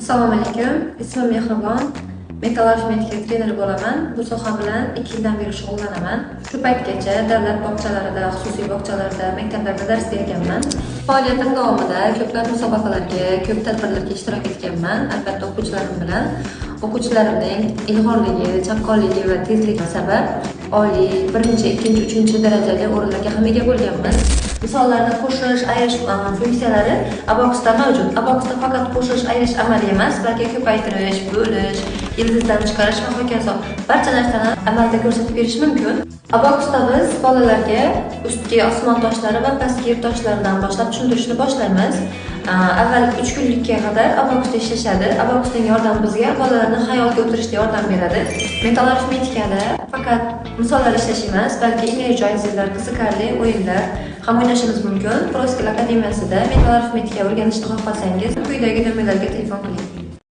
Assalomu alaykum. Ismim Mehribon. Mental arifmetika treneri bo'laman. Bu soha bilan 2 yildan beri shug'ullanaman. Shu paytgacha davlat bog'chalarida, xususiy bog'chalarda, maktablarda dars berganman. Faoliyatim davomida ko'plab musobaqalarga, ko'p tadbirlarga ishtirok etganman, albatta o'quvchilarim bilan. O'quvchilarimning ilg'orligi, chaqqonligi va tezligi sabab oliy, 1-chi, 2-chi, 3-chi darajali o'rinlarga ham ega bo'lganman. Misollarni qo'shish, ayirish funksiyalari Abacus'da mavjud. Abacus'da faqat qo'shish, ayirish amaliy emas, balki ko'paytirish, bo'lish, ildizdan chiqarish va hokazo barcha narsani amalda ko'rsatib berish mumkin. Abacus'da biz bolalarga ustki osmon toshlari va pastki yer toshlaridan boshlab tushuntirishni boshlaymiz. Avval 3 kunlikka qadar Abacus'da ishlashadi. Abacus'ning yordami bizga bolalarni xayolga o'tirishga yordam beradi. Mental arifmetikada faqat misollar ishlash emas, balki energizer, qiziqarli o'yinlar ham o'ynashimiz mumkin. Proskil akademiyasida mental arifmetika o'rganishni xohlasangiz, quyidagi nomerlarga telefon qiling.